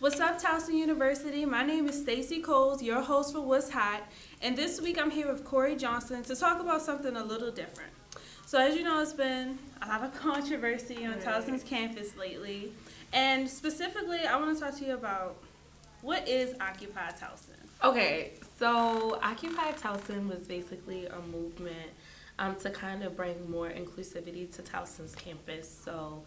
What's up, Towson University? My name is Stacey Cake, your host for What's Hot, and this week I'm here with Korey Johnson to talk about something a little different. So as you know, it's been a lot of controversy on Towson's campus lately, and specifically I want to talk to you about what is Occupy Towson? Okay, so Occupy Towson was basically a movement to kind of bring more inclusivity to Towson's campus. So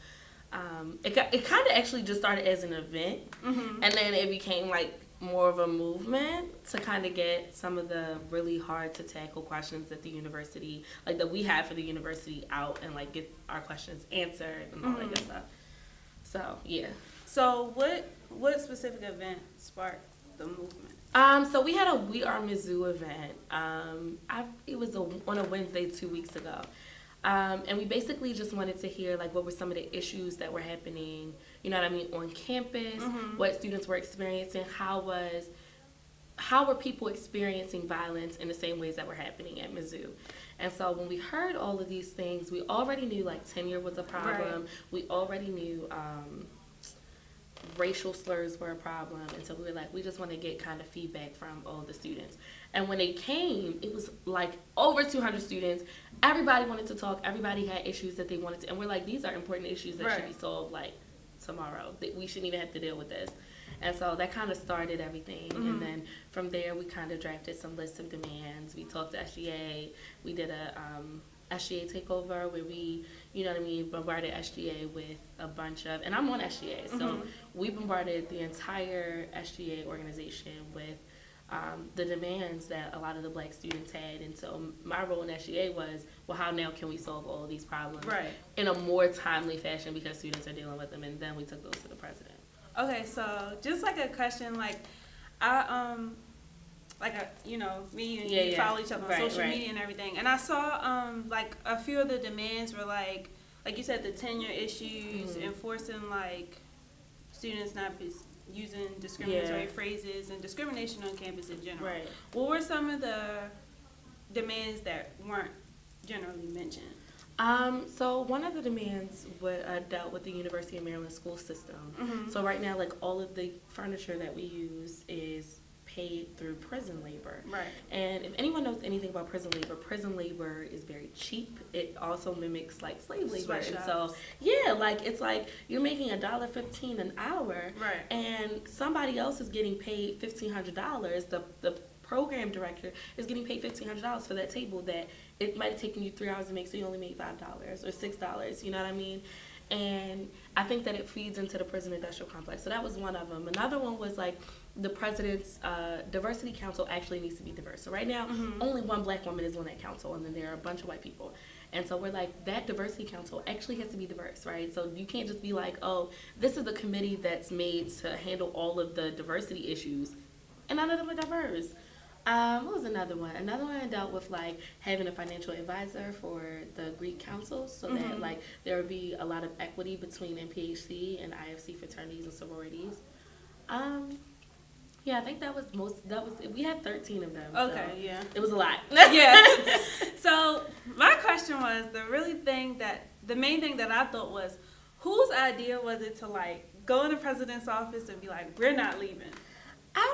it kind of actually just started as an event, and then it became like more of a movement to kind of get some of the really hard to tackle questions that the university, like that we have for the university out and like get our questions answered and all that good stuff. So yeah. So what specific event sparked the movement? So we had a We Are Mizzou event. It was on a Wednesday 2 weeks ago. And we basically just wanted to hear like what were some of the issues that were happening, you know what I mean, on campus, what students were experiencing, how were people experiencing violence in the same ways that were happening at Mizzou. And so when we heard all of these things, we already knew like tenure was a problem. Right. We already knew racial slurs were a problem, and so we were like, we just want to get kind of feedback from all the students. And when they came, it was like over 200 students. Everybody wanted to talk. Everybody had issues that they wanted to, and we're like, these are important issues that should be solved like tomorrow. That we shouldn't even have to deal with this. And so that kind of started everything. And then from there, we kind of drafted some lists of demands. We talked to SGA. We did a SGA takeover where we, you know what I mean, bombarded SGA with a bunch of, and I'm on SGA, so we bombarded the entire SGA organization with the demands that a lot of the black students had. And so my role in SGA was, well, how now can we solve all of these problems in a more timely fashion because students are dealing with them, and then we took those to the president. Okay, so just like a question, like you know, me and you follow each other on social media and everything, and I saw like a few of the demands were like you said, the tenure issues, enforcing like students not using discriminatory phrases and discrimination on campus in general. Right. What were some of the demands that weren't generally mentioned? So one of the demands dealt with the University of Maryland school system. So right now, like all of the furniture that we use is paid through prison labor. Right. And if anyone knows anything about prison labor is very cheap. It also mimics like slave labor. And so yeah, like it's like you're making $1.15 an hour, and somebody else is getting paid $1,500. The program director is getting paid $1,500 for that table that it might have taken you 3 hours to make, so you only made $5 or $6. You know what I mean? And I think that it feeds into the prison industrial complex. So that was one of them. Another one was like the president's diversity council actually needs to be diverse. So right now, only one black woman is on that council, and then there are a bunch of white people. And so we're like, that diversity council actually has to be diverse, right? So you can't just be like, oh, this is the committee that's made to handle all of the diversity issues, and none of them are diverse. What was another one? Another one dealt with like having a financial advisor for the Greek council, so that like there would be a lot of equity between NPHC and IFC fraternities and sororities. Yeah, I think we had 13 of them. Okay, so yeah. It was a lot. Yeah. So my question was the main thing that I thought was, whose idea was it to like go in the president's office and be like, we're not leaving? I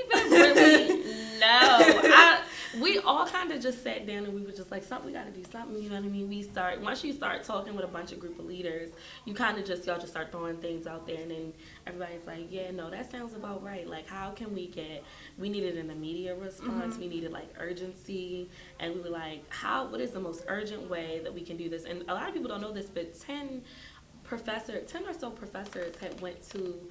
don't even really know. We all kind of just sat down and we were just like, we got to do something, you know what I mean? Once you start talking with a bunch of group of leaders, you kind of y'all just start throwing things out there, and then everybody's like, yeah, no, that sounds about right. Like, how can we needed an immediate response, we needed like urgency, and we were like, what is the most urgent way that we can do this? And a lot of people don't know this, but 10 or so professors had went to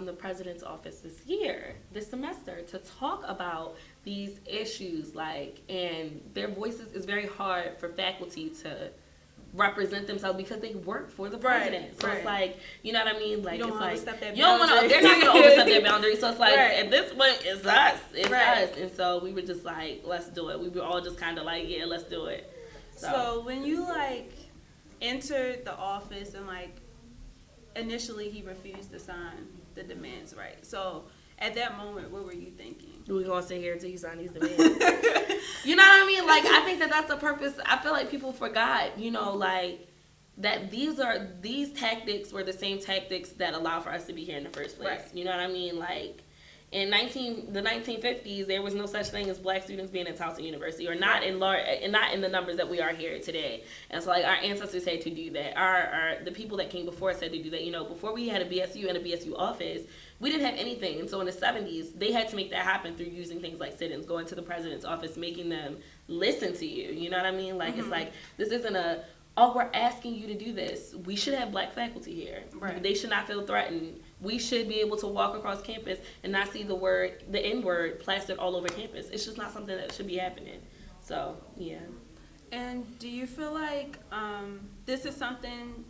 the president's office this semester to talk about these issues, like, and their voices is very hard for faculty to represent themselves because they work for the president. So it's like, you know what I mean? Like, they're not going to overstep their boundary. So it's like, at this point, it's us. It's us. And so we were just like, let's do it. We were all just kind of like, yeah, let's do it. So when you like entered the office and like initially he refused to sign the demands, right? So at that moment, what were you thinking? We're going to sit here until you sign these demands. You know what I mean? Like, I think that's the purpose. I feel like people forgot, you know, like, that these tactics were the same tactics that allow for us to be here in the first place. You know what I mean? Like, in the 1950s, there was no such thing as black students being in Towson University, or not in the numbers that we are here today. And so, like, our ancestors had to do that. The people that came before us had to do that. You know, before we had a BSU and a BSU office, we didn't have anything. And so in the 70s, they had to make that happen through using things like sit-ins, going to the president's office, making them listen to you. You know what I mean? Like, it's like, this isn't we're asking you to do this. We should have black faculty here. Right. They should not feel threatened. We should be able to walk across campus and not see the N-word plastered all over campus. It's just not something that should be happening. So, yeah. And do you feel like this is something,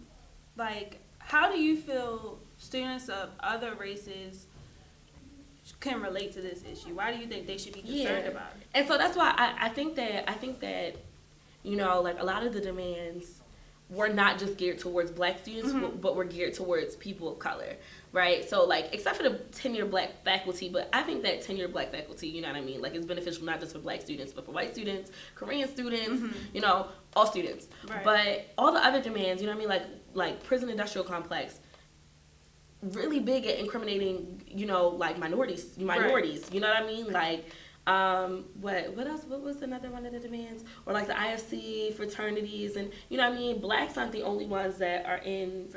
like, how do you feel students of other races can relate to this issue? Why do you think they should be concerned about it? And so that's why I think that, you know, like, a lot of the demands were not just geared towards black students, but were geared towards people of color, right? So, like, except for the tenured black faculty, but I think that tenured black faculty, you know what I mean, like, it's beneficial not just for black students, but for white students, Korean students, you know, all students. Right. But all the other demands, you know what I mean, like prison industrial complex, really big at incriminating, you know, like, minorities, you know what I mean? Like, what else? What was another one of the demands? Or like the IFC fraternities, and you know what I mean? Blacks aren't the only ones that are in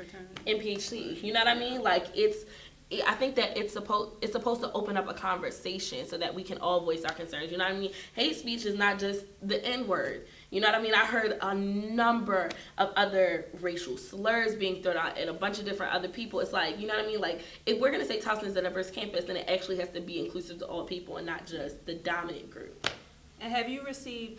PhD. You know what I mean? Like, I think that it's supposed to open up a conversation so that we can all voice our concerns. You know what I mean? Hate speech is not just the N-word. You know what I mean? I heard a number of other racial slurs being thrown out, and a bunch of different other people. It's like, you know what I mean? Like, if we're going to say Towson is a diverse campus, then it actually has to be inclusive to all people and not just the dominant group. And have you received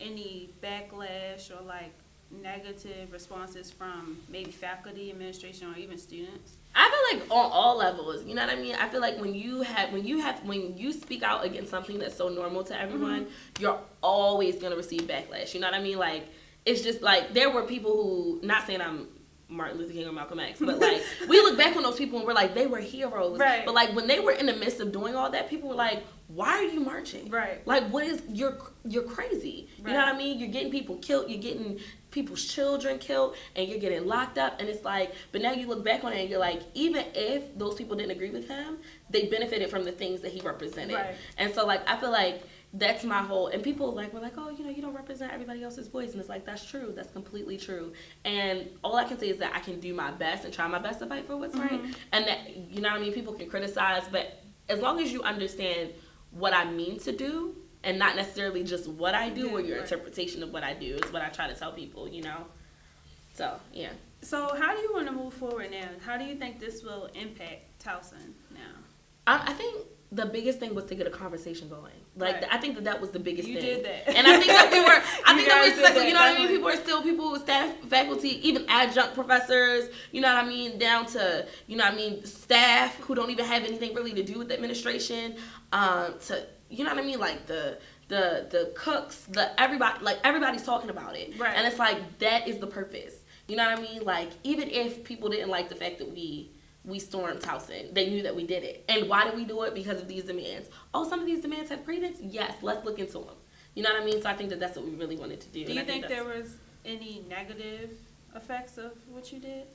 any backlash or, like, negative responses from maybe faculty, administration, or even students? I feel like on all levels, you know what I mean? I feel like when you speak out against something that's so normal to everyone, you're always going to receive backlash. You know what I mean? Like, it's just like, there were people who, not saying I'm Martin Luther King or Malcolm X, but like, we look back on those people and we're like, they were heroes. Right. But like, when they were in the midst of doing all that, people were like, why are you marching? Right. Like, you're crazy. Right. You know what I mean? You're getting people killed, you're getting people's children killed, and you're getting locked up. And it's like, but now you look back on it and you're like, even if those people didn't agree with him, they benefited from the things that he represented. Right. And so, like, I feel like that's my whole, and people were like, oh, you know, you don't represent everybody else's voice. And it's like, that's true. That's completely true. And all I can say is that I can do my best and try my best to fight for what's right. And that, you know what I mean? People can criticize, but as long as you understand what I mean to do, and not necessarily just what I do or your interpretation of what I do, is what I try to tell people, you know? So, yeah. So how do you want to move forward now? How do you think this will impact Towson now? I think the biggest thing was to get a conversation going. Like, I think that was the biggest thing. You did that. And I think that we were successful, you know what I mean? People, staff, faculty, even adjunct professors, you know what I mean? Down to, you know what I mean, staff who don't even have anything really to do with the administration, to, you know what I mean? Like, the cooks, everybody's talking about it. Right. And it's like, that is the purpose. You know what I mean? Like, even if people didn't like the fact that we stormed Towson, they knew that we did it. And why did we do it? Because of these demands. Oh, some of these demands have credence? Yes, let's look into them. You know what I mean? So I think that that's what we really wanted to do. Do you think there was any negative effects of what you did?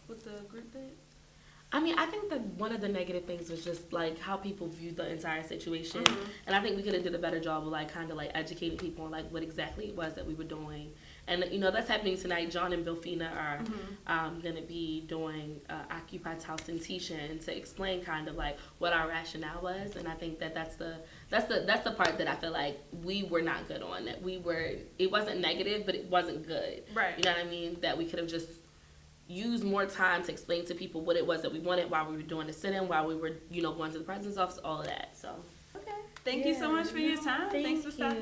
What the group did? I mean, I think that one of the negative things was just, like, how people viewed the entire situation. And I think we could have did a better job of, like, kind of, like, educating people on, like, what exactly it was that we were doing. And, you know, that's happening tonight. John and Bilfina are going to be doing Occupy Towson teach-in to explain kind of, like, what our rationale was. And I think that that's the part that I feel like we were not good on. That it wasn't negative, but it wasn't good. Right. You know what I mean? That we could have just use more time to explain to people what it was that we wanted while we were doing the sit-in, while we were, you know, going to the president's office, all of that. So, okay. Thank you so much for your time. Thanks for stopping